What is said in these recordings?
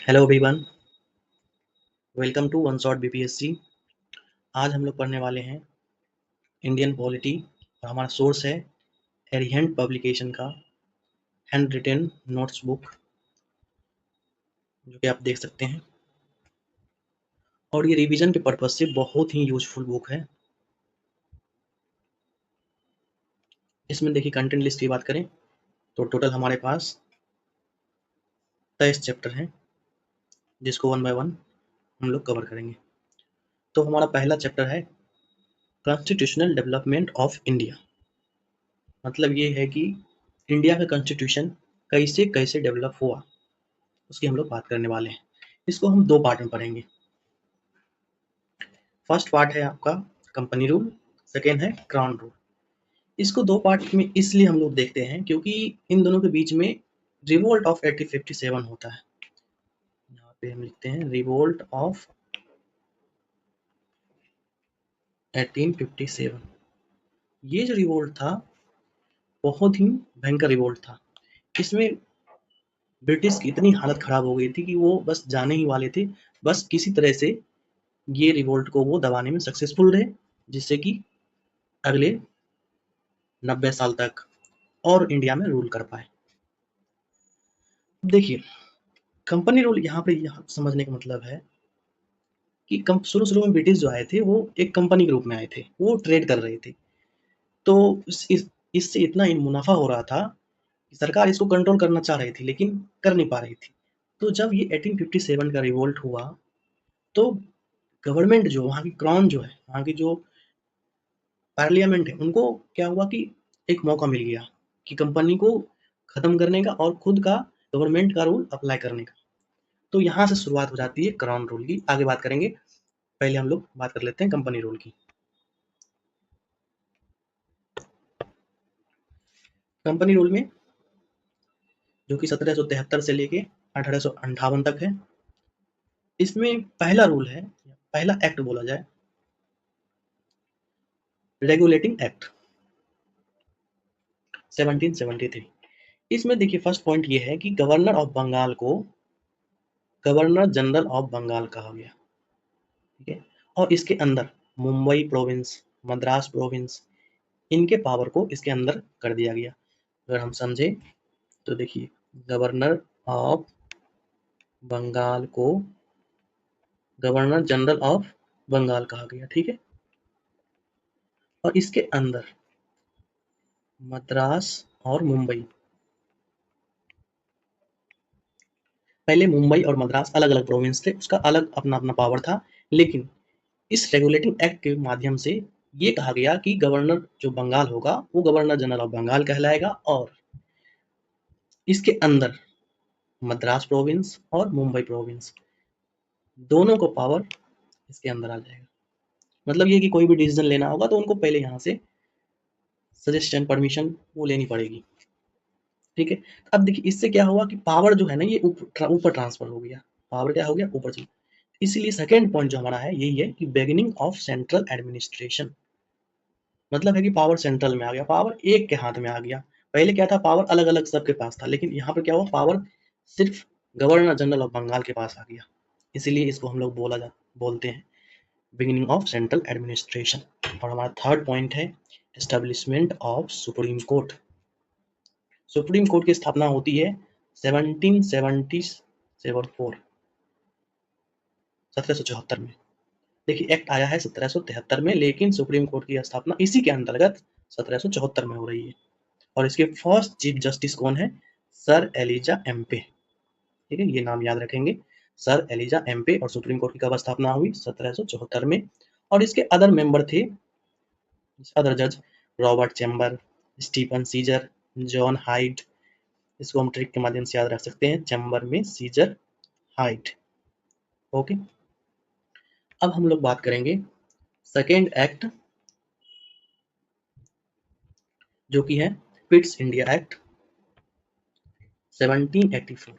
Hello everyone, welcome to one shot BPSC. आज हम लोग पढ़ने वाले हैं इंडियन पॉलिटी और हमारा सोर्स है एरिहंट पब्लिकेशन का हैंड रिटन नोट्स बुक, जो कि आप देख सकते हैं। और ये रिवीजन के पर्पज से बहुत ही यूजफुल बुक है। इसमें देखिए कंटेंट लिस्ट की बात करें तो टोटल हमारे पास 23 चैप्टर हैं, जिसको वन बाय वन हम लोग कवर करेंगे। तो हमारा पहला चैप्टर है कॉन्स्टिट्यूशनल डेवलपमेंट ऑफ इंडिया। मतलब ये है कि इंडिया का कॉन्स्टिट्यूशन कैसे कैसे डेवलप हुआ, उसकी हम लोग बात करने वाले हैं। इसको हम दो पार्ट में पढ़ेंगे। फर्स्ट पार्ट है आपका कंपनी रूल, सेकेंड है क्राउन रूल। इसको दो पार्ट में इसलिए हम लोग देखते हैं क्योंकि इन दोनों के बीच में रिवोल्ट ऑफ 1857 होता है। यहाँ पे हम लिखते हैं रिवोल्ट ऑफ 1857। ये जो रिवोल्ट था बहुत ही भयंकर रिवोल्ट था। इसमें ब्रिटिश की इतनी हालत खराब हो गई थी कि वो बस जाने ही वाले थे। बस किसी तरह से ये रिवोल्ट को वो दबाने में सक्सेसफुल रहे, जिससे कि अगले 90 साल तक और इंडिया में रूल कर पाए। देखिए, कंपनी रूल यहाँ पे समझने का मतलब है कि शुरू-शुरू में ब्रिटिश जो आए थे वो एक कंपनी के रूप में आए थे, वो ट्रेड कर रहे थे। तो इससे इतना मुनाफा हो रहा था कि सरकार इसको कंट्रोल करना चाह रही थी, लेकिन कर नहीं पा रही थी। तो जब ये 1857 का रिवोल्ट हुआ, तो गवर्नमेंट जो वहाँ की क्राउन जो है, वहाँ की जो पार्लियामेंट है, उनको क्या हुआ कि एक मौका मिल गया कि कंपनी को खत्म करने का और खुद का गवर्नमेंट का रूल अप्लाई करने का। तो यहाँ से शुरुआत हो जाती है क्राउन रूल की। आगे बात करेंगे, पहले हम लोग बात कर लेते हैं कंपनी रूल की। कंपनी रूल में जो कि 1773 से लेके 1858 तक है, इसमें पहला रूल है, पहला एक्ट बोला जाए, रेगुलेटिंग एक्ट 1773। इसमें देखिए फर्स्ट पॉइंट ये है कि गवर्नर ऑफ बंगाल को गवर्नर जनरल ऑफ बंगाल कहा गया। ठीक है, और इसके अंदर मुंबई प्रोविंस, मद्रास प्रोविंस, इनके पावर को इसके अंदर कर दिया गया। अगर हम समझे तो देखिए, गवर्नर ऑफ बंगाल को गवर्नर जनरल ऑफ बंगाल कहा गया। ठीक है, और इसके अंदर मद्रास और मुंबई, पहले मुंबई और मद्रास अलग अलग प्रोविंस थे, उसका अलग अपना अपना पावर था। लेकिन इस रेगुलेटिंग एक्ट के माध्यम से ये कहा गया कि गवर्नर जो बंगाल होगा वो गवर्नर जनरल ऑफ बंगाल कहलाएगा, और इसके अंदर मद्रास प्रोविंस और मुंबई प्रोविंस दोनों को पावर इसके अंदर आ जाएगा। मतलब ये कि कोई भी डिसीजन लेना होगा तो उनको पहले यहाँ से सजेशन, परमिशन वो लेनी पड़ेगी। ठीक है, अब देखिए इससे क्या हुआ कि पावर जो है ना ये ऊपर ट्रांसफर हो गया। पावर क्या हो गया, ऊपर चली। इसलिए सेकंड पॉइंट जो हमारा है यही है कि बिगिनिंग ऑफ सेंट्रल एडमिनिस्ट्रेशन। मतलब है कि पावर सेंट्रल में आ गया, पावर एक के हाथ में आ गया। पहले क्या था, पावर अलग अलग सबके पास था, लेकिन यहाँ पर क्या हुआ, पावर सिर्फ गवर्नर जनरल ऑफ बंगाल के पास आ गया। इसीलिए इसको हम लोग बोलते हैं बिगिनिंग ऑफ सेंट्रल एडमिनिस्ट्रेशन। और हमारा थर्ड पॉइंट है establishment of supreme court. Supreme court की स्थापना होती है 1774 में। देखिए एक्ट आया है 1773 में, लेकिन सुप्रीम कोर्ट की स्थापना इसी के अंतर्गत 1774 में हो रही है। और इसके फर्स्ट चीफ जस्टिस कौन है, सर एलिजा एम्पे। ठीक है, ये नाम याद रखेंगे, सर एलिजा एम्पे। और सुप्रीम कोर्ट की कब स्थापना हुई, 1774 में। और इसके अदर मेंबर थे, अदर जज, Robert Chamber, Stephen Caesar, John Hyde. इसको हम ट्रिक के माध्यम से याद रख सकते हैं, चैम्बर में सीजर, हाइड। ओके, अब हम लोग बात करेंगे सेकेंड एक्ट, जो कि है पिट्स इंडिया एक्ट 1784।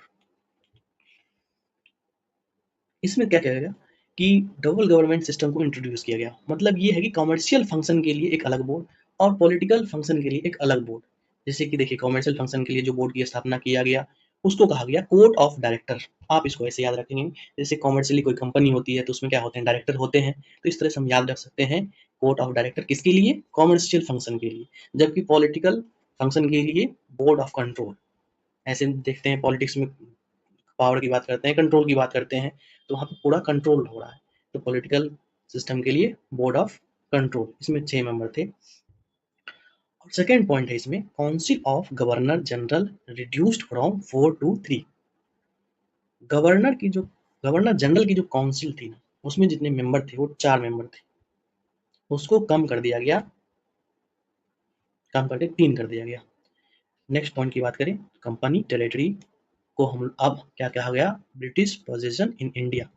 इसमें क्या कहेगा कि डबल गवर्नमेंट सिस्टम को इंट्रोड्यूस किया गया। मतलब ये है कि कॉमर्शियल फंक्शन के लिए एक अलग बोर्ड और पॉलिटिकल फंक्शन के लिए एक अलग बोर्ड। जैसे कि देखिए, कॉमर्शियल फंक्शन के लिए जो बोर्ड की स्थापना किया गया उसको कहा गया कोड ऑफ डायरेक्टर। आप इसको ऐसे याद रखेंगे, जैसे कॉमर्शियली कोई कंपनी होती है तो उसमें क्या होते हैं, डायरेक्टर होते हैं, तो इस तरह से हम याद रख सकते हैं कोड ऑफ डायरेक्टर किसके लिए, कॉमर्शियल फंक्शन के लिए, जबकि पॉलिटिकल फंक्शन के लिए बोर्ड ऑफ कंट्रोल। ऐसे देखते हैं पॉलिटिक्स में पावर की बात करते हैं, कंट्रोल की बात करते हैं, तो वहाँ पे पूरा कंट्रोल हो रहा है, तो पॉलिटिकल सिस्टम के लिए बोर्ड ऑफ कंट्रोल, इसमें 6 मेंबर थे। और सेकेंड पॉइंट है इसमें, council of governor general reduced from 4 to 3। Governor general की जो काउंसिल थी ना, उसमें जितने मेंबर थे वो 4 मेंबर थे, उसको कम कर दिया गया, कम करके 3 कर दिया गया। नेक्स्ट पॉइंट की बात करें, कंपनी टेरिटरी को हम अब क्या कहा गया, ब्रिटिश पोजीशन इन इंडिया।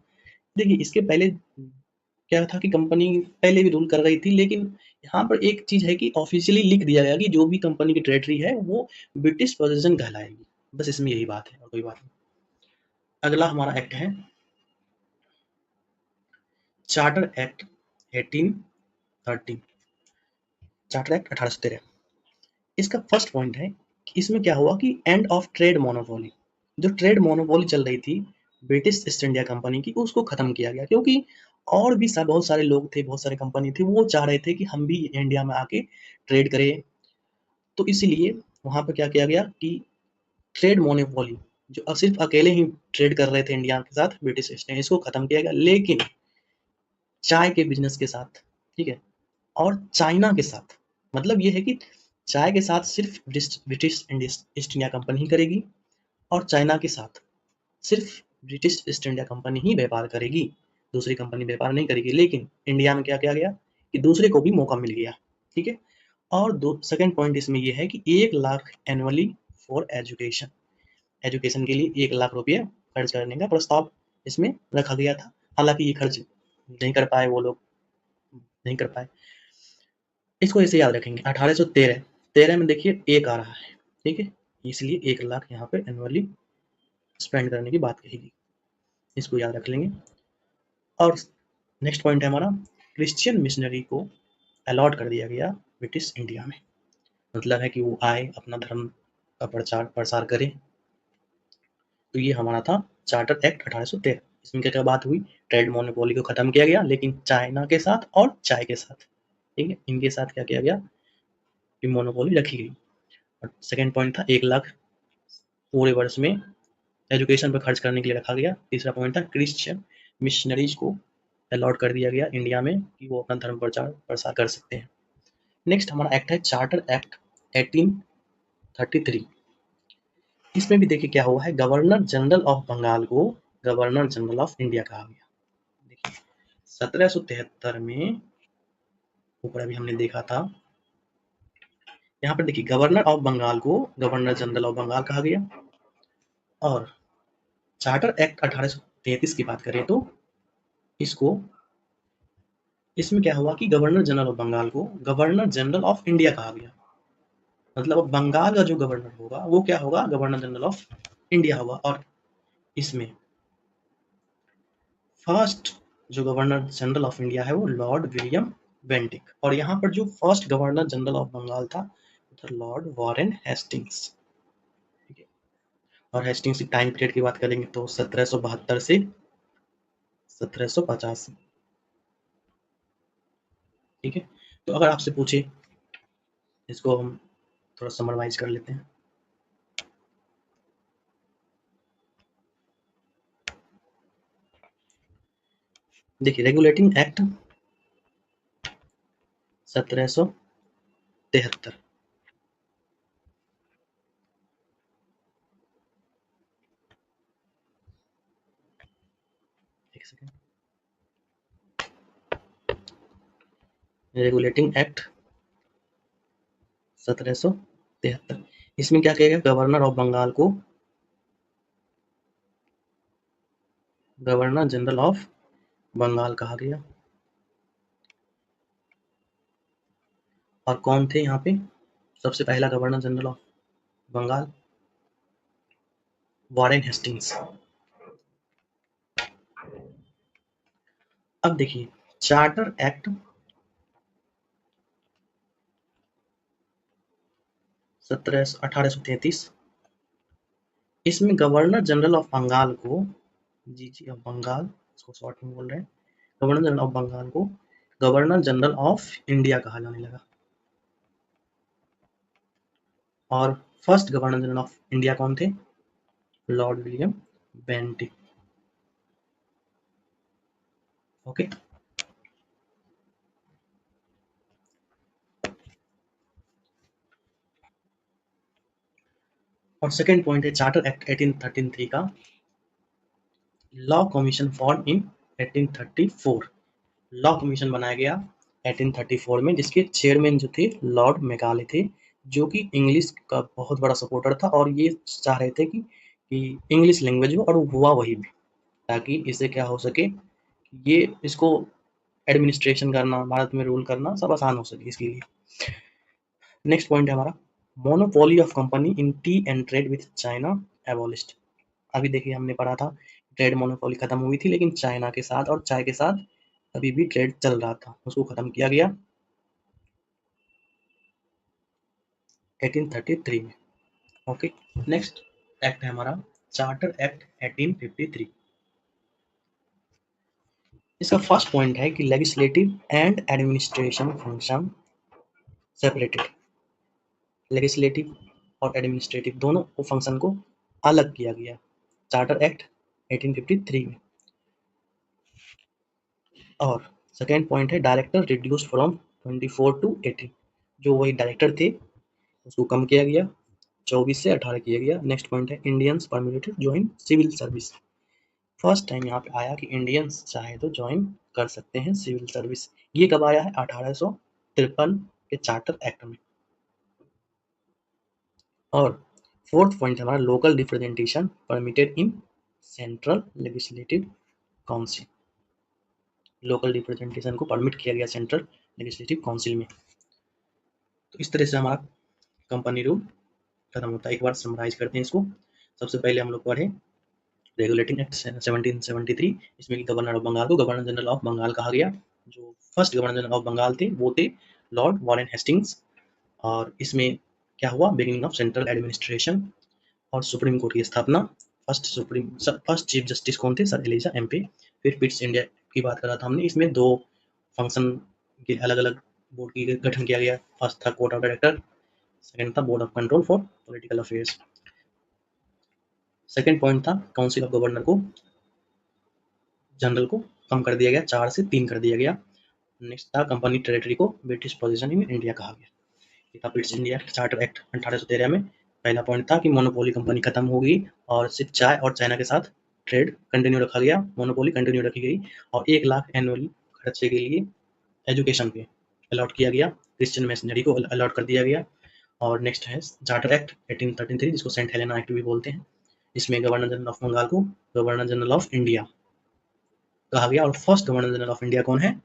देखिए इसके पहले क्या था कि कंपनी पहले भी रूल कर रही थी, लेकिन यहाँ पर एक चीज है कि ऑफिशियली लिख दिया गया कि जो भी कंपनी की टेरिटरी है वो ब्रिटिश पोजीशन कहलाएगी, बस इसमें यही बात है और कोई बात नहीं। अगला हमारा एक्ट है चार्टर एक्ट 1813, चार्टर एक्ट 1813। इसका फर्स्ट पॉइंट है कि इसमें क्या हुआ कि एंड ऑफ ट्रेड मोनोपोली, जो ट्रेड मोनोपोली चल रही थी ब्रिटिश ईस्ट इंडिया कंपनी की, उसको खत्म किया गया, क्योंकि और भी बहुत सारे लोग थे, बहुत सारे कंपनी थे, वो चाह रहे थे कि हम भी इंडिया में आके ट्रेड करें, तो इसीलिए वहां पर क्या किया गया कि ट्रेड मोनोपोली, जो सिर्फ अकेले ही ट्रेड कर रहे थे इंडिया के साथ ब्रिटिश ईस्ट इंडिया, इसको खत्म किया गया, लेकिन चाय के बिजनेस के साथ, ठीक है, और चाइना के साथ, मतलब ये है कि चाय के साथ सिर्फ ब्रिटिश ईस्ट इंडिया कंपनी ही करेगी, और चाइना के साथ सिर्फ ब्रिटिश ईस्ट इंडिया कंपनी ही व्यापार करेगी, दूसरी कंपनी व्यापार नहीं करेगी। लेकिन इंडिया में क्या किया गया कि दूसरे को भी मौका मिल गया, ठीक है। और दो सेकंड पॉइंट इसमें यह है कि 1 lakh annually for education, education के लिए 1 लाख रुपये खर्च करने का प्रस्ताव इसमें रखा गया था। हालांकि ये खर्च नहीं कर पाए, वो लोग नहीं कर पाए। इसको ऐसे याद रखेंगे, 1813, 13 में देखिए एक आ रहा है, ठीक है, इसलिए 1 लाख यहाँ पे एनुअली स्पेंड करने की बात कही गई, इसको याद रख लेंगे। और नेक्स्ट पॉइंट है हमारा, क्रिश्चियन मिशनरी को अलॉट कर दिया गया ब्रिटिश इंडिया में, मतलब है कि वो आए अपना धर्म का प्रचार प्रसार करें। तो ये हमारा था चार्टर एक्ट 1813। इसमें क्या क्या बात हुई, ट्रेड मोनोपोली को खत्म किया गया, लेकिन चाइना के साथ और चाय के साथ, ठीक है, इनके साथ क्या किया गया कि मोनोपोली रखी गई। और सेकेंड पॉइंट था 1 लाख पूरे वर्ष में एजुकेशन पर खर्च करने के लिए रखा गया। तीसरा पॉइंट था क्रिश्चियन मिशनरीज को अलॉट कर दिया गया इंडिया में कि वो अपना धर्म प्रचार प्रसार कर सकते हैं। नेक्स्ट हमारा एक्ट है चार्टर एक्ट 1833। इसमें भी देखिए क्या हुआ है, गवर्नर जनरल ऑफ बंगाल को गवर्नर जनरल ऑफ इंडिया कहा गया। देखिए 1773 में, ऊपर अभी हमने देखा था, यहाँ पर देखिए गवर्नर ऑफ बंगाल को गवर्नर जनरल ऑफ बंगाल कहा गया। और चार्टर एक्ट 1833 की बात करें तो इसको, इसमें क्या हुआ कि गवर्नर जनरल ऑफ बंगाल को गवर्नर जनरल ऑफ इंडिया कहा गया, मतलब अब बंगाल का जो गवर्नर होगा वो क्या होगा, गवर्नर जनरल ऑफ इंडिया होगा। और इसमें फर्स्ट जो गवर्नर जनरल ऑफ इंडिया है वो लॉर्ड विलियम बेंटिक, और यहाँ पर जो first governor general of Bengal था लॉर्ड वॉरेन हेस्टिंग्स, ठीक है। और हेस्टिंग्स की टाइम पीरियड की बात करेंगे तो 1772 से 1785, ठीक है। तो अगर आपसे पूछे, इसको हम थोड़ा समरवाइज कर लेते हैं। देखिए रेगुलेटिंग एक्ट 1773, एक सेकेंड, रेगुलेटिंग एक्ट 1773, इसमें क्या किया गया, गवर्नर ऑफ बंगाल को गवर्नर जनरल ऑफ बंगाल कहा गया। और कौन थे यहाँ पे सबसे पहला governor general of Bengal, Warren Hastings. अब देखिए चार्टर एक्ट 1833, इसमें गवर्नर जनरल ऑफ बंगाल को, जी ऑफ बंगाल, इसको शॉर्ट में बोल रहे हैं, गवर्नर जनरल ऑफ बंगाल को गवर्नर जनरल ऑफ इंडिया कहा जाने लगा। और first governor general of India कौन थे? Lord William Bentinck. ओके, और सेकेंड पॉइंट है चार्टर एक्ट 1833 का, law commission form in 1834। Law commission बनाया गया 1834 में, जिसके चेयरमैन जो थे लॉर्ड मेकाले थे, जो कि इंग्लिश का बहुत बड़ा सपोर्टर था और ये चाह रहे थे कि इंग्लिश लैंग्वेज हो, और हुआ वही भी, ताकि इससे क्या हो सके, ये इसको एडमिनिस्ट्रेशन करना, भारत में रूल करना सब आसान हो सके इसके लिए। नेक्स्ट पॉइंट है हमारा, monopoly of company in T and trade with China abolished. अभी देखिए हमने पढ़ा था ट्रेड मोनोपोली खत्म हुई थी, लेकिन चाइना के साथ और चाय के साथ अभी भी ट्रेड चल रहा था, उसको खत्म किया गया 1833 में। ओके, नेक्स्ट एक्ट है हमारा चार्टर एक्ट 1853। इसका फर्स्ट पॉइंट है कि legislative and administration function separated. Legislative और एडमिनिस्ट्रेटिव दोनों को फंक्शन को अलग किया गया चार्टर एक्ट 1853 में। और सेकेंड पॉइंट है डायरेक्टर रिड्यूस फ्रॉम 24 टू 18। जो वही डायरेक्टर थे उसको कम किया गया, 24 से 18 किया गया। नेक्स्ट पॉइंट है Indians permitted join civil service. First time यहाँ पे आया कि इंडियंस चाहे तो ज्वाइन कर सकते हैं सिविल सर्विस। ये कब आया है? 1853 के चार्टर एक्ट में। और फोर्थ पॉइंट हमारा local representation permitted in central legislative council. Local representation को परमिट किया गया सेंट्रल लेजिस्लेटिव काउंसिल में। तो इस तरह से हमारा कंपनी रूल खत्म होता है। एक बार समराइज करते हैं इसको। सबसे पहले हम लोग पढ़े रेगुलेटिंग एक्ट 1773। इसमें गवर्नर ऑफ बंगाल को गवर्नर जनरल ऑफ बंगाल कहा गया। जो first governor general of Bengal थे वो थे लॉर्ड वॉरेन हेस्टिंग्स। और इसमें क्या हुआ, बिगिनिंग ऑफ सेंट्रल एडमिनिस्ट्रेशन और सुप्रीम कोर्ट की स्थापना। फर्स्ट चीफ जस्टिस कौन थे? Sir Elijah Impey. फिर पिट्स इंडिया की बात करा था हमने, इसमें दो फंक्शन के अलग अलग बोर्ड की गठन किया गया। फर्स्ट था कोर्ट ऑफ डायरेक्टर, सेकंड था board of control for political affairs. Second point था काउंसिल ऑफ गवर्नर को, जनरल को कम कर दिया गया, 4 से 3 कर दिया गया। नेक्स्ट था कंपनी टेरिटरी को ब्रिटिश पोजीशन इन इंडिया कहा गया। ये था ब्रिटिश इंडिया चार्टर एक्ट 1813 में। पहला पॉइंट था कि मोनोपोली कंपनी खत्म होगी और सिर्फ चाय और चाइना के साथ ट्रेड कंटिन्यू रखा गया, मोनोपोली कंटिन्यू रखी गई। और 1 लाख एनुअली खर्चे के लिए एजुकेशन पे अलॉट किया गया, क्रिश्चियन मिशनरी को अलॉट कर दिया गया। और नेक्स्ट है चार्टर एक्ट 1833, जिसको सेंट हेलेना एक्ट भी बोलते हैं। इसमें गवर्नर जनरल ऑफ बंगाल को गवर्नर जनरल ऑफ इंडिया कहा गया। और first governor general of India कौन है?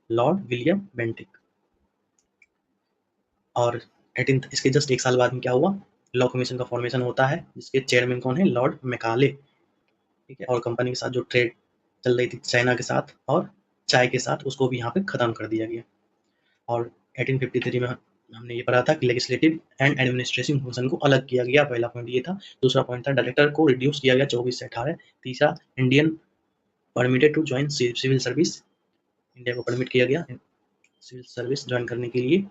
Lord William Bentinck. और 18 इसके जस्ट 1 साल बाद में क्या हुआ, लॉ कमीशन का फॉर्मेशन होता है, जिसके चेयरमैन कौन है? Lord Macaulay. ठीक है, और कंपनी के साथ जो ट्रेड चल रही थी चाइना के साथ और चाय के साथ, उसको भी यहाँ पे खत्म कर दिया गया। और 1853 में हमने ये पढ़ा था कि लेजिस्लेटिव एंड एडमिनिस्ट्रेटिव फंक्शन को अलग किया गया। पहला पॉइंट ये था। दूसरा पॉइंट था डायरेक्टर को रिड्यूस किया गया 24 से 18। तीसरा, Indian permitted to join civil service, India को परमिट किया गया सिविल सर्विस ज्वाइन करने के लिए।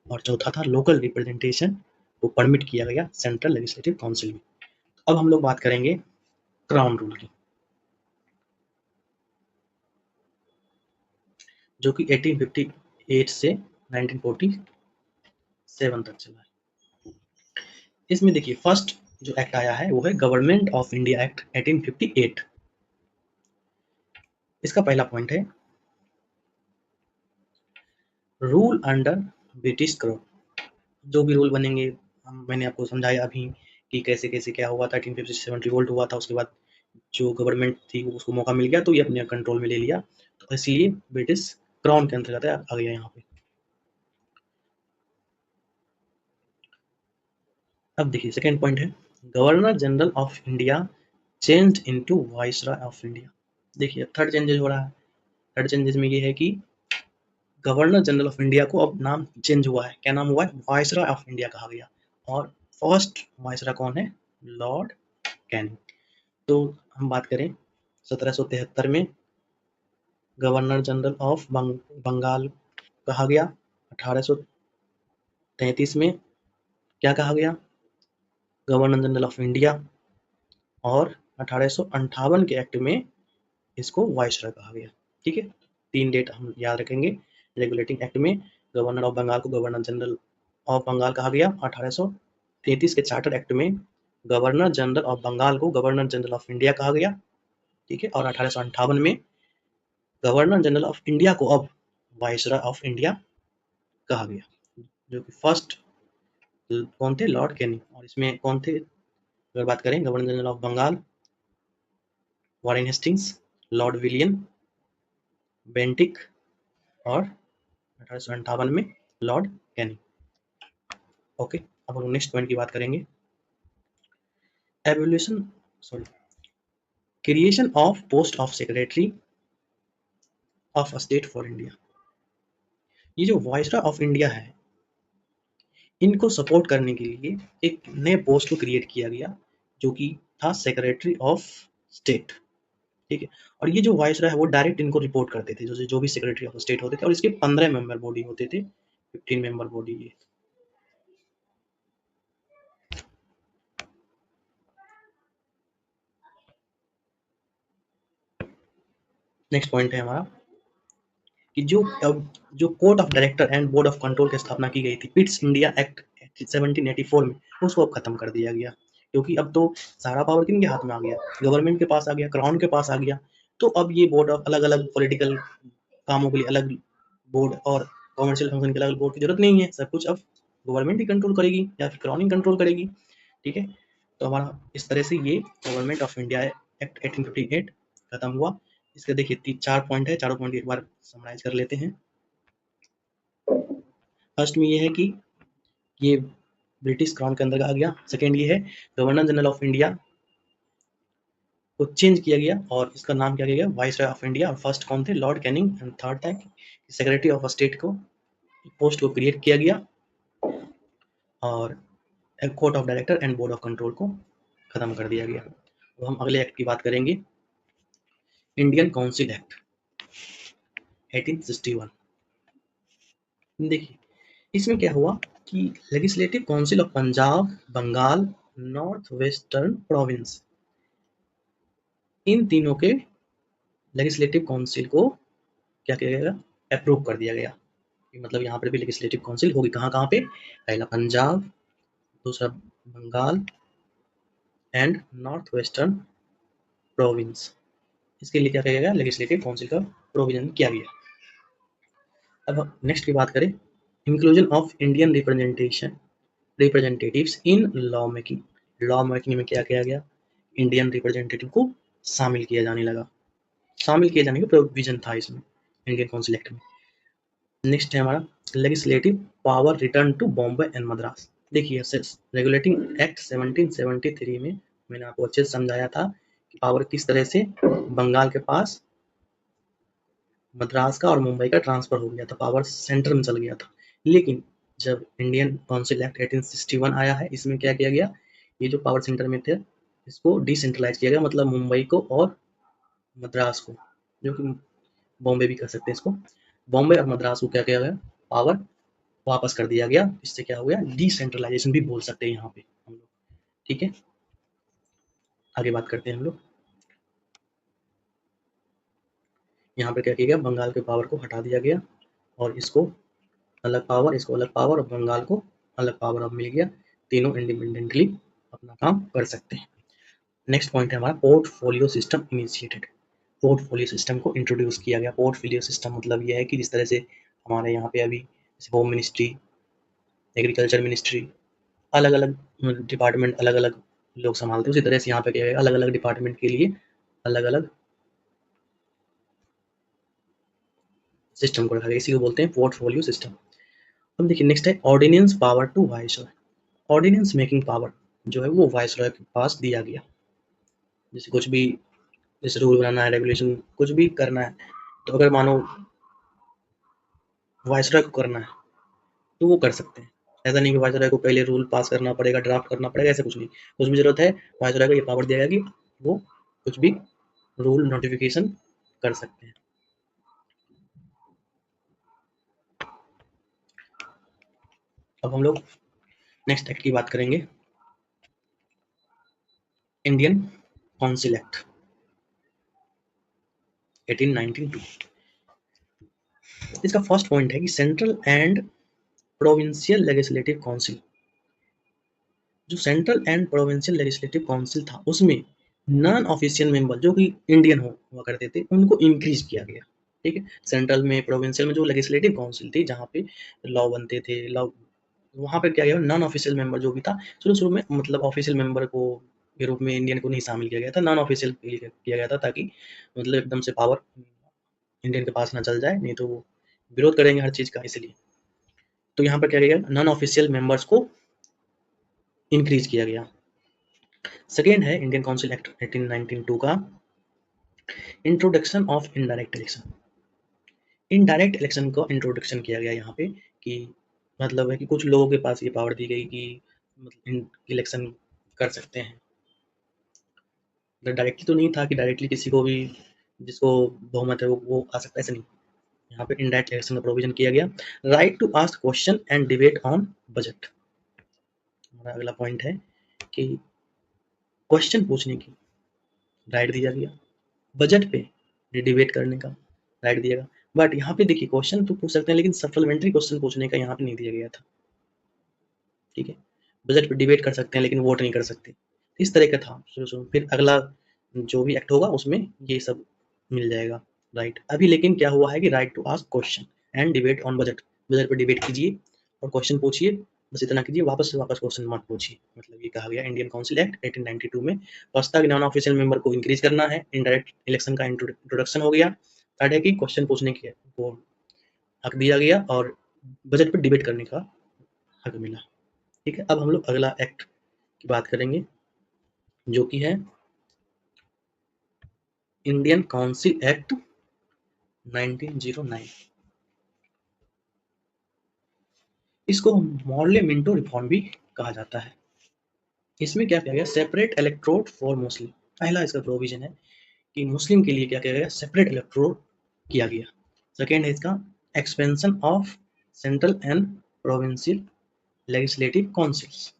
और चौथा था लोकल रिप्रेजेंटेशन को परमिट किया गया सेंट्रल लेजिस्लेटिव काउंसिल में। अब हम लोग बात करेंगे क्राउन रूल की, जो कि 1858 से 1947 तक चला है। इसमें देखिए फर्स्ट जो एक्ट आया है वो है गवर्नमेंट ऑफ इंडिया एक्ट 1858। इसका पहला पॉइंट है रूल अंडर ब्रिटिश क्राउन। जो भी रूल बनेंगे, मैंने आपको समझाया अभी कि कैसे कैसे क्या हुआ था। 1857 रिवोल्ट हुआ था, उसके बाद जो गवर्नमेंट थी उसको मौका मिल गया तो ये अपने कंट्रोल में ले लिया, तो इसलिए ब्रिटिश क्राउन के अंतर्गत आ गया यहाँ पे। अब देखिए सेकेंड पॉइंट है governor general of India changed into viceroy of India. देखिए थर्ड चेंजेस हो रहा है। थर्ड चेंजेस में ये है कि गवर्नर जनरल ऑफ इंडिया को अब नाम चेंज हुआ है। क्या नाम हुआ है? वाइसरॉय ऑफ इंडिया कहा गया। और फर्स्ट वाइसरॉय कौन है? Lord Canning. तो हम बात करें 1773 में गवर्नर जनरल ऑफ बंगाल कहा गया। 1833 में क्या कहा गया? Governor general of India. और 1858 के एक्ट में इसको वाइसरॉय कहा गया। ठीक है, 3 डेट हम याद रखेंगे। रेगुलेटिंग एक्ट में गवर्नर ऑफ बंगाल को गवर्नर जनरल ऑफ बंगाल कहा गया। 1833 के चार्टर एक्ट में गवर्नर जनरल ऑफ बंगाल को गवर्नर जनरल ऑफ इंडिया कहा गया। ठीक है, और 1858 में गवर्नर जनरल ऑफ इंडिया को अब वाइसरॉय ऑफ इंडिया कहा गया, जो कि फर्स्ट कौन थे? Lord Canning. और इसमें कौन थे अगर बात करें? Governor general of Bengal Warren Hastings, lord William Bentinck और 1858 में लॉर्ड कैनिंग। ओके, अब हम नेक्स्ट पॉइंट की बात करेंगे। Creation of post of secretary of state for India. ये जो वाइसरॉय ऑफ इंडिया है, इनको सपोर्ट करने के लिए एक नए पोस्ट को क्रिएट किया गया, जो कि था सेक्रेटरी ऑफ स्टेट। ठीक है, और ये जो वाइसरॉय है वो डायरेक्ट इनको रिपोर्ट करते थे, जो भी सेक्रेटरी ऑफ स्टेट होते थे, और इसके 15 मेंबर बॉडी होते थे, 15 मेंबर बॉडी। ये नेक्स्ट पॉइंट है हमारा कि जो court of director and board of control की स्थापना की गई थी पिट्स इंडिया एक्ट 1784 में, उसको अब खत्म कर दिया गया, क्योंकि अब तो सारा पावर किनके हाथ में आ गया? गवर्नमेंट के पास आ गया, क्राउन के पास आ गया। तो अब ये बोर्ड ऑफ अलग अलग पॉलिटिकल कामों के लिए अलग बोर्ड और कॉमर्शियल फंक्शन के अलग बोर्ड की जरूरत नहीं है। सब कुछ अब गवर्नमेंट ही कंट्रोल करेगी या फिर क्राउन ही कंट्रोल करेगी। ठीक है, तो हमारा इस तरह से ये गवर्नमेंट ऑफ इंडिया एक्ट 1858 खत्म हुआ। इसके देखिए 4 पॉइंट है, चारों पॉइंट एक बार समराइज कर लेते हैं। फर्स्ट में ये है कि ये ब्रिटिश क्राउन के अंदर आ गया। सेकेंड ये है गवर्नर जनरल ऑफ इंडिया को चेंज किया गया और इसका नाम क्या किया गया? Viceroy of India. और फर्स्ट कौन थे? Lord Canning. एंड थर्ड था सेक्रेटरी ऑफ स्टेट को पोस्ट को क्रिएट किया गया और court of director and board of control को खत्म कर दिया गया। तो हम अगले एक्ट की बात करेंगे, इंडियन काउंसिल एक्ट 1861। देखिए इसमें क्या हुआ कि legislative council of Punjab, Bengal, north western province, इन तीनों के लेजिस्लेटिव काउंसिल को क्या किया गया? अप्रूव कर दिया गया। मतलब यहाँ पर भी लेजिस्लेटिव काउंसिल होगी कहाँ कहाँ पे? पहला पंजाब, दूसरा Bengal and north western province. इसके लिए क्या किया गया? लेजिस्लेटिव काउंसिल का प्रोविजन किया गया। अब नेक्स्ट की बात करें, inclusion of Indian representatives in law making. Law making में क्या किया गया? इंडियन रिप्रेजेंटेटिव को शामिल किया जाने लगा, शामिल किए जाने का प्रोविजन था इसमें इंडियन काउंसिल एक्ट में। नेक्स्ट है हमारा legislative power return to Bombay and Madras. देखिए रेगुलेटिंग एक्ट 1773 में मैंने आपको अच्छे से समझाया था कि पावर किस तरह से बंगाल के पास मद्रास का और मुंबई का ट्रांसफर हो गया था, पावर सेंटर में चल गया था। लेकिन जब इंडियन काउंसिल एक्ट 1861 आया है, इसमें क्या किया गया? ये जो पावर सेंटर में थे इसको डिसेंट्रलाइज किया गया, मतलब मुंबई को और मद्रास को, जो कि बॉम्बे भी कर सकते हैं इसको, बॉम्बे और मद्रास को क्या किया गया? पावर वापस कर दिया गया। इससे क्या हो गया? डिसेंट्रलाइजेशन भी बोल सकते हैं यहाँ पे हम लोग। ठीक है, आगे बात करते हैं हम लोग। यहाँ पे क्या किया गया? बंगाल के पावर को हटा दिया गया और इसको अलग पावर, इसको अलग पावर और बंगाल को अलग पावर अब मिल गया। तीनों इंडिपेंडेंटली अपना काम कर सकते हैं। नेक्स्ट पॉइंट है हमारा portfolio system initiated. Portfolio system को इंट्रोड्यूस किया गया। पोर्टफोलियो सिस्टम मतलब यह है कि जिस तरह से हमारे यहाँ पे अभी होम मिनिस्ट्री, एग्रीकल्चर मिनिस्ट्री, अलग अलग डिपार्टमेंट अलग अलग लोग संभालते हैं, उसी तरह से यहाँ पे क्या है? अलग अलग डिपार्टमेंट के लिए अलग अलग सिस्टम को रखा गया, इसी को बोलते हैं पोर्टफोलियो सिस्टम। अब देखिए नेक्स्ट है ordinance power to viceroy. Ordinance making power जो है वो वाइसरॉय के पास दिया गया। जैसे कुछ भी, जैसे रूल बनाना है, रेगुलेशन कुछ भी करना है, तो अगर मानो वाइसरॉय को करना है तो वो कर सकते हैं। ऐसा नहीं कि वायसराय को पहले रूल पास करना पड़ेगा, ड्राफ्ट करना पड़ेगा, ऐसा कुछ नहीं। कुछ भी जरूरत है वायसराय को ये पावर दिया गया कि वो कुछ भी रूल नोटिफिकेशन कर सकते हैं। अब हम लोग नेक्स्ट एक्ट की बात करेंगे, इंडियन काउंसिल एक्ट 1892। इसका फर्स्ट पॉइंट है कि central and provincial legislative council, जो central and provincial legislative council था उसमें नॉन ऑफिशियल मेंबर जो कि इंडियन हुआ करते थे उनको इंक्रीज किया गया। ठीक है, सेंट्रल में प्रोविंशियल में जो लेजिस्लेटिव काउंसिल थी जहाँ पे लॉ बनते थे, लॉ वहाँ पे क्या गया, नॉन ऑफिशियल मेंबर जो भी था, शुरू शुरू में मतलब ऑफिशियल मेंबर को के रूप में इंडियन को नहीं शामिल किया गया था, नॉन ऑफिशियल किया गया था, ताकि मतलब एकदम से पावर इंडियन के पास ना चल जाए, नहीं तो वो विरोध करेंगे हर चीज का, इसलिए। तो यहाँ पर क्या गया, नॉन ऑफिशियल मेंबर्स को इंक्रीज किया गया। सेकेंड है इंडियन काउंसिल एक्ट 1892 का introduction of indirect election. Indirect election को इंट्रोडक्शन किया गया यहाँ पे, कि मतलब है कि कुछ लोगों के पास ये पावर दी गई कि मतलब इलेक्शन कर सकते हैं। डायरेक्टली तो नहीं था कि डायरेक्टली किसी को भी जिसको बहुमत है वो आ सकता है, ऐसा नहीं। यहाँ पे इनडायरेक्ट इलेक्शन का प्रोविजन किया गया। Right to ask question and debate on budget. हमारा अगला पॉइंट है कि क्वेश्चन पूछने की राइट दिया गया, बजट पे डिबेट करने का राइट दिया गया। बट यहाँ पे देखिए क्वेश्चन तो पूछ सकते हैं, लेकिन सप्लीमेंट्री क्वेश्चन पूछने का यहाँ पे नहीं दिया गया था। ठीक है, बजट पे डिबेट कर सकते हैं लेकिन वोट नहीं कर सकते, इस तरह का था शुरू शुरू। फिर अगला जो भी एक्ट होगा उसमें ये सब मिल जाएगा राइट। अभी लेकिन क्या हुआ है कि right to ask question and debate on budget, budget पे डिबेट कीजिए और क्वेश्चन पूछिए, बस इतना कीजिए, वापस से वापस क्वेश्चन मत पूछिए। मतलब ये कहा गया इंडियन काउंसिल एक्ट 1892 में। फर्स्ट था कि नॉन ऑफिशियल मेंबर को इंक्रीज करना है, इनडायरेक्ट इलेक्शन का इंट्रोडक्शन हो गया। थर्ड है कि क्वेश्चन पूछने की वो हक दिया गया और बजट पर डिबेट करने का हक मिला। ठीक है, अब हम लोग अगला एक्ट की बात करेंगे जो कि है इंडियन काउंसिल एक्ट 1909। इसको मॉर्ले मिंटो रिफॉर्म भी कहा जाता है। इसमें क्या किया गया, सेपरेट इलेक्ट्रोड फॉर मुस्लिम। पहला इसका प्रोविजन है कि मुस्लिम के लिए क्या किया गया, सेपरेट इलेक्ट्रोड किया गया। सेकेंड है इसका expansion of central and provincial legislative councils.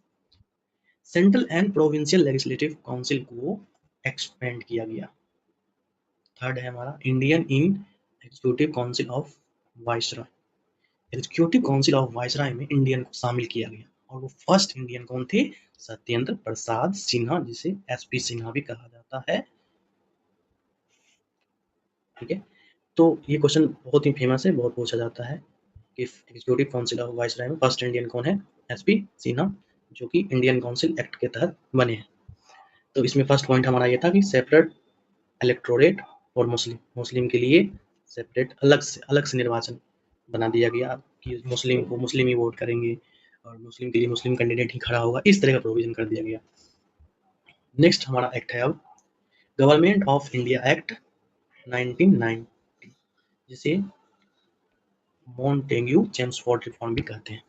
Central and provincial legislative council को एक्सपेंड किया गया। थर्ड है हमारा Indian in executive council of viceroy. Executive council of viceroy में इंडियन को शामिल किया गया, और वो फर्स्ट इंडियन कौन थे, सत्येंद्र प्रसाद सिन्हा, जिसे एसपी सिन्हा भी कहा जाता है। ठीक है, तो ये क्वेश्चन बहुत ही फेमस है, बहुत पूछा जाता है कि एग्जीक्यूटिव काउंसिल ऑफ वाइसरॉय में फर्स्ट इंडियन कौन है, एसपी सिन्हा, जो कि इंडियन काउंसिल एक्ट के तहत बने हैं। तो इसमें फर्स्ट पॉइंट हमारा ये था कि सेपरेट इलेक्टोरेट और मुस्लिम, मुस्लिम के लिए सेपरेट अलग से निर्वाचन बना दिया गया कि मुस्लिम को मुस्लिम ही वोट करेंगे और मुस्लिम के लिए मुस्लिम कैंडिडेट ही खड़ा होगा, इस तरह का प्रोविजन कर दिया गया। नेक्स्ट हमारा एक्ट है अब गवर्नमेंट ऑफ इंडिया एक्ट 1990, जिसे मॉन्टेग्यू चेम्सफोर्ड रिफॉर्म भी कहते हैं।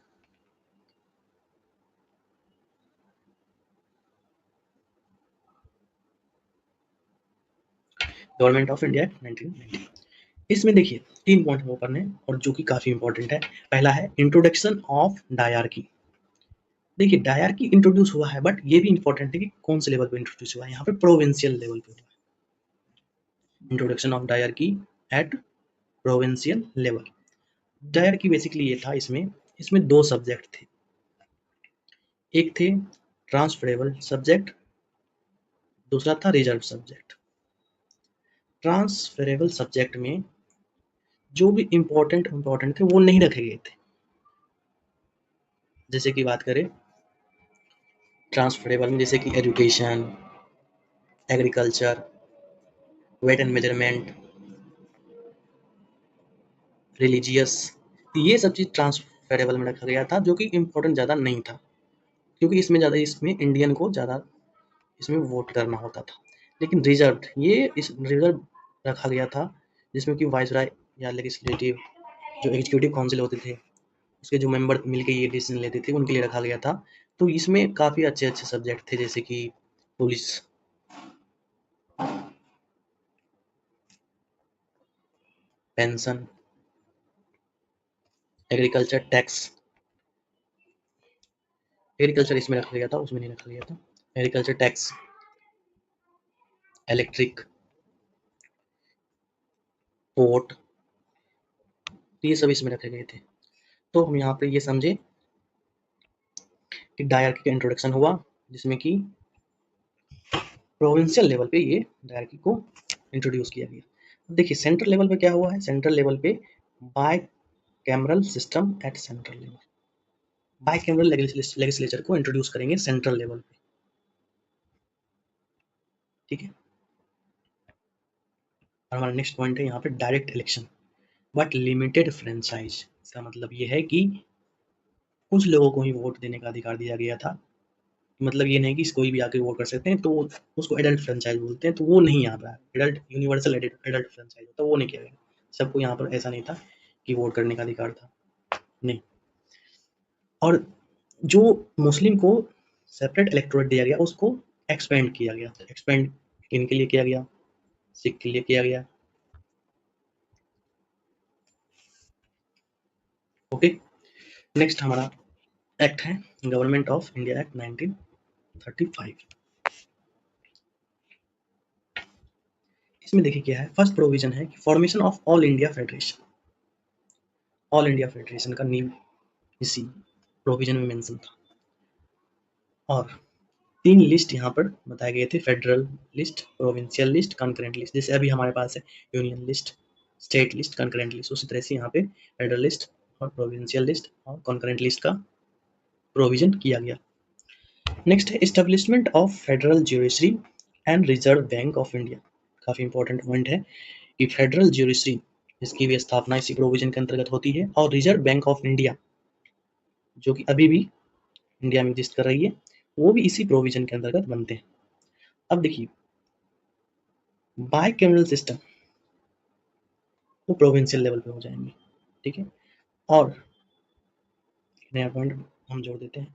गवर्नमेंट ऑफ इंडिया एक्ट 1990, इसमें देखिए 3 पॉइंट हमको करने हैं और जो कि काफी इंपॉर्टेंट है। पहला है इंट्रोडक्शन ऑफ डायरकी। देखिए डायरकी इंट्रोड्यूस हुआ है, बट ये भी इंपॉर्टेंट है कि कौन से लेवल पे इंट्रोड्यूस हुआ है, यहाँ पे प्रोविंशियल लेवल पे हुआ है। Introduction of dyarchy at provincial level. Dyarchy basically ये था, इसमें इसमें 2 सब्जेक्ट थे, एक थे ट्रांसफरेबल सब्जेक्ट, दूसरा था रिजर्व सब्जेक्ट। ट्रांसफरेबल सब्जेक्ट में जो भी इंपॉर्टेंट थे वो नहीं रखे गए थे। जैसे कि बात करें ट्रांसफरेबल में, जैसे कि education, agriculture, weight and measurement, religious, ये सब चीज ट्रांसफरेबल में रखा गया था, जो कि इम्पोर्टेंट ज़्यादा नहीं था, क्योंकि इसमें इंडियन को ज़्यादा इसमें वोट करना होता था। लेकिन रिजर्व, ये इस रिजर्व रखा गया था जिसमें कि वाइसराय या लेजिस्लेटिव जो एग्जीक्यूटिव काउंसिल होते थे उसके जो मेंबर मिलके ये डिसीजन लेते थे उनके लिए रखा गया था। तो इसमें काफ़ी अच्छे-अच्छे सब्जेक्ट थे जैसे कि police, pension, agriculture, tax. Agriculture इसमें रखा गया था, उसमें नहीं रखा गया था। एग्रीकल्चर, टैक्स, इलेक्ट्रिक, पोर्ट, ये सब इसमें रखे गए थे। तो हम यहाँ पे ये समझे कि डायरकी का इंट्रोडक्शन हुआ, जिसमें कि प्रोविंशियल लेवल पे ये डायरकी को इंट्रोड्यूस किया गया। देखिए सेंट्रल लेवल पे क्या हुआ है, सेंट्रल लेवल पे bicameral system at central level, bicameral legislature को इंट्रोड्यूस करेंगे सेंट्रल लेवल पे, ठीक है। और हमारा नेक्स्ट पॉइंट है यहाँ पे direct election but limited franchise. इसका मतलब ये है कि कुछ लोगों को ही वोट देने का अधिकार दिया गया था, मतलब ये नहीं कि कोई भी आके वोट कर सकते हैं, तो उसको एडल्ट फ्रेंचाइज बोलते हैं, तो वो नहीं यहाँ पे एडल्ट यूनिवर्सल एडल्ट फ्रेंचाइज होता है, वो नहीं किया गया। सबको यहाँ पर ऐसा नहीं था कि वोट करने का अधिकार था, नहीं। और जो मुस्लिम को सेपरेट इलेक्टोरेट दिया गया उसको एक्सपेंड किया गया, एक्सपेंड किनके लिए किया गया, सिख के लिए किया गया, ओके। नेक्स्ट हमारा एक्ट है गवर्नमेंट ऑफ इंडिया एक्ट 1935। इसमें देखिए क्या है, फर्स्ट प्रोविजन है कि formation of all India federation, all India federation का नींव इसी प्रोविजन में मेंशन था। और 3 लिस्ट यहाँ पर बताए गए थे, federal list, provincial list, concurrent list. जैसे अभी हमारे पास है union list, state list, concurrent list, उसी तरह से यहाँ पे फेडरल लिस्ट और प्रोविंशियल लिस्ट और कंकरेंट लिस्ट का प्रोविजन किया गया। नेक्स्ट है establishment of federal judiciary and reserve bank of India. काफी इंपॉर्टेंट पॉइंट है कि फेडरल ज्यूडिशरी, इसकी भी स्थापना इसी प्रोविजन के अंतर्गत होती है, और रिजर्व बैंक ऑफ इंडिया जो कि अभी भी इंडिया में एग्जिस्ट कर रही है, वो भी इसी प्रोविजन के अंतर्गत बनते हैं। अब देखिए बाय कैमरल सिस्टम वो प्रोविंशियल लेवल पे हो जाएंगे, ठीक है। और नया पॉइंट हम जोड़ देते हैं,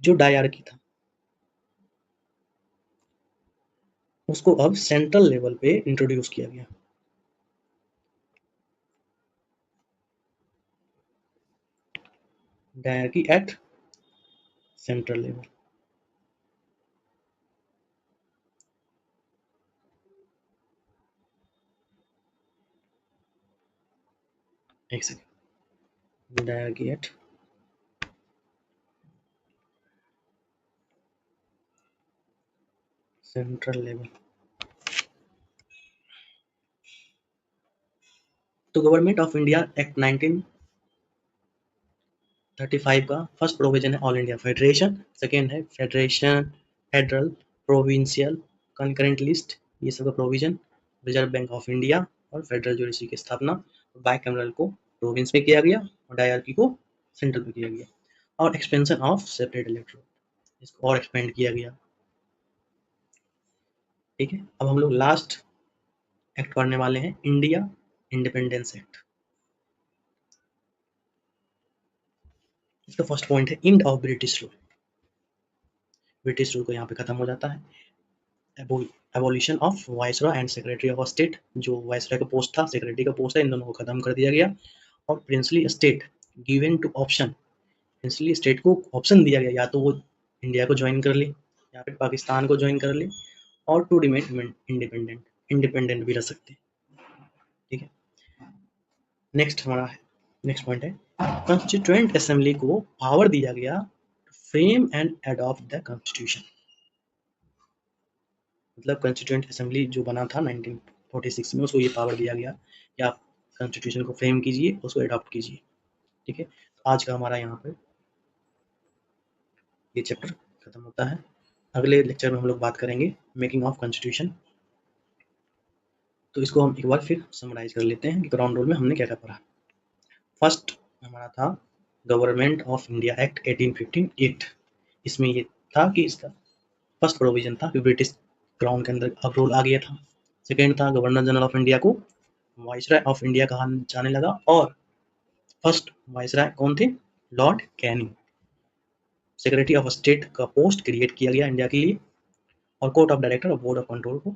जो डायरकी था उसको अब सेंट्रल लेवल पे इंट्रोड्यूस किया गया। डायरकी एट सेंट्रल लेवल, एक second, dyarchy at central level. तो गवर्नमेंट ऑफ इंडिया एक्ट 1935 का फर्स्ट प्रोविजन है ऑल इंडिया फेडरेशन, सेकेंड है federation, federal, provincial, concurrent list, ये सब का provision, reserve bank of India और फेडरल ज्यूडिशरी की स्थापना। बाइकैमरल को प्रोविंस में किया गया और डायरकी को सेंट्रल में किया गया। और एक्सपेंशन ऑफ सेपरेट इलेक्टोरेट, इसको और एक्सपेंड किया गया, ठीक है। अब हम लोग लास्ट एक्ट पढ़ने वाले हैं, इंडिया इंडिपेंडेंस एक्ट। इसका फर्स्ट पॉइंट है end of British rule, British rule को यहाँ पे खत्म हो जाता है। Abolition of viceroy and secretary of state, जो वाइसरॉय का पोस्ट था, सेक्रेटरी का पोस्ट है, इन दोनों को खत्म कर दिया गया। और princely state given to option, princely state को ऑप्शन दिया गया, या तो वो इंडिया को ज्वाइन कर ले या फिर पाकिस्तान को ज्वाइन कर ले, और टू रिमेन इंडिपेंडेंट, इंडिपेंडेंट भी रह सकते हैं, ठीक है। नेक्स्ट हमारा है, नेक्स्ट पॉइंट है कॉन्स्टिट्यूएंट असेंबली को पावर दिया गया frame and adopt the constitution. मतलब कॉन्स्टिट्यूएंट असेंबली जो बना था 1946 में, उसको ये पावर दिया गया कि आप कॉन्स्टिट्यूशन को फ्रेम कीजिए, उसको एडॉप्ट कीजिए, ठीक है। तो आज का हमारा यहाँ पे ये चैप्टर खत्म होता है। अगले लेक्चर में हम लोग बात करेंगे मेकिंग ऑफ कॉन्स्टिट्यूशन। तो इसको हम एक बार फिर समराइज कर लेते हैं कि ग्राउंड रूल में हमने क्या क्या पढ़ा। फर्स्ट हमारा था गवर्नमेंट ऑफ इंडिया एक्ट 1858। इसमें ये था कि इसका फर्स्ट प्रोविजन था कि ब्रिटिश क्राउन के अंदर अब रूल आ गया था। सेकेंड था गवर्नर जनरल ऑफ इंडिया को वाइसरॉय ऑफ इंडिया कहा जाने लगा, और फर्स्ट वाइसराय कौन थे? Lord Canning. Secretary of state का पोस्ट क्रिएट किया गया इंडिया के लिए और कोर्ट ऑफ डायरेक्टर और बोर्ड ऑफ कंट्रोल को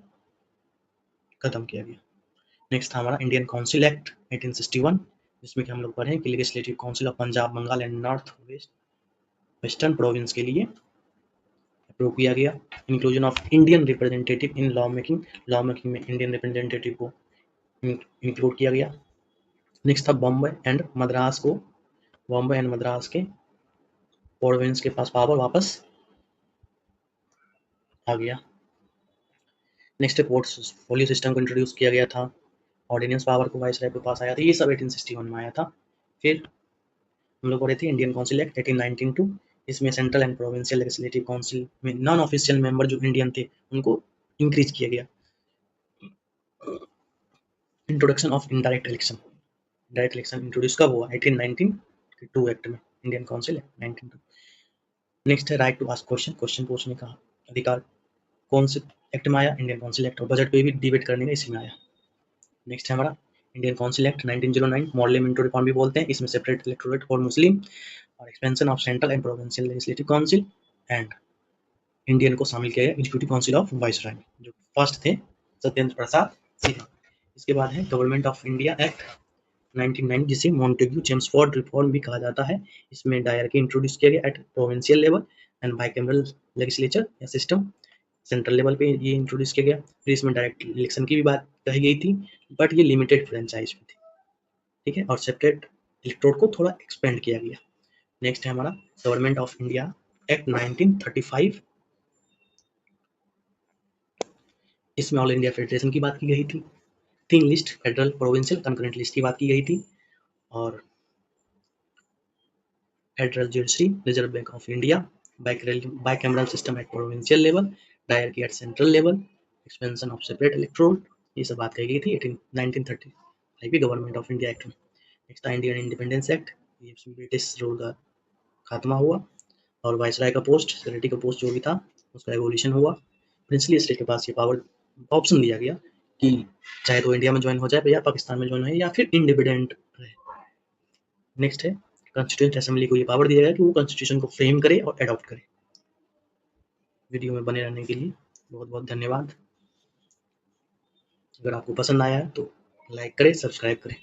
खत्म किया गया। नेक्स्ट था हमारा इंडियन काउंसिल एक्ट 1861, जिसमें कि हम लोग पढ़े कि legislative council of Punjab, Bengal and north west western province के लिए अप्रूव किया गया। Inclusion of Indian representative in law making में इंडियन रिप्रेजेंटेटिव को इंक्लूड किया गया। नेक्स्ट था बॉम्बे एंड मद्रास के प्रोविंस के पास पावर वापस आ गया। नेक्स्ट पोर्टफोलियो सिस्टम को इंट्रोड्यूस किया गया था। ऑर्डिनेंस पावर को वाइसराय के पास आया था। ये सब 1861 में आया था। फिर हम लोग पढ़े थे इंडियन काउंसिल एक्ट 1892। इसमें central and provincial legislative council में नॉन ऑफिशियल मेंबर जो इंडियन थे उनको इंक्रीज किया गया। Introduction of indirect election introduce कब हुआ? 1892 एक्ट में, इंडियन काउंसिल एक्ट 1992। नेक्स्ट है राइट टू आस्क क्वेश्चन पूछने का अधिकार कौन से एक्ट में आया? Indian council act. और बजट पे भी डिबेट करने का इसी में आया। नेक्स्ट है हमारा Indian council act 1909, model reform भी बोलते हैं। इसमें सेपरेट इलेक्टोरेट फॉर मुस्लिम और expansion of central and provincial legislative council and Indian को शामिल किया गया एग्जीक्यूटिव काउंसिल ऑफ वाइसराय, जो फर्स्ट थे सत्येंद्र प्रसाद सिन्हा। इसके बाद है गवर्नमेंट ऑफ इंडिया एक्ट 1990, जिसे मॉन्टेग्यू चेम्सफोर्ड रिफॉर्म भी कहा जाता है। इसमें डायरकी इंट्रोड्यूस किया गया at provincial level and bicameral legislature या सिस्टम। सेंट्रल लेवल पे ये इंट्रोड्यूस किया गया। फिर इसमें डायरेक्ट इलेक्शन की भी बात कही गई थी, बट ये लिमिटेड फ्रेंचाइज में थी, ठीक है। और सेपरेट इलेक्टोरेट को थोड़ा एक्सपेंड किया गया। नेक्स्ट है हमारा गवर्नमेंट ऑफ इंडिया एक्ट 1935। इसमें ऑल इंडिया फेडरेशन की बात की गई थी। 3 list, federal, provincial, concurrent list की बात की गई थी। और federal judiciary, reserve bank of India, bicameral system at provincial level, dyarchy at central level, expansion of separate electorate, ये सब बात कही गई थी 1935 की गवर्नमेंट ऑफ इंडिया एक्ट में। नेक्स्ट था इंडियन इंडिपेंडेंस एक्ट। ये ब्रिटिश रूल का खात्मा हुआ और वाइसराय का पोस्ट, सेक्रेटरी का पोस्ट जो भी था उसका एवोल्यूशन हुआ। प्रिंसली स्टेट के पास ये पावर ऑप्शन दिया गया कि चाहे तो इंडिया में ज्वाइन हो जाए या पाकिस्तान में ज्वाइन हो या फिर इंडिपेंडेंट रहे। नेक्स्ट है कॉन्स्टिट्यूएंट असेंबली को ये पावर दिया गया कि वो कॉन्स्टिट्यूशन को फ्रेम करे और अडॉप्ट करे। वीडियो में बने रहने के लिए बहुत बहुत धन्यवाद। अगर आपको पसंद आया है तो लाइक करें, सब्सक्राइब करें।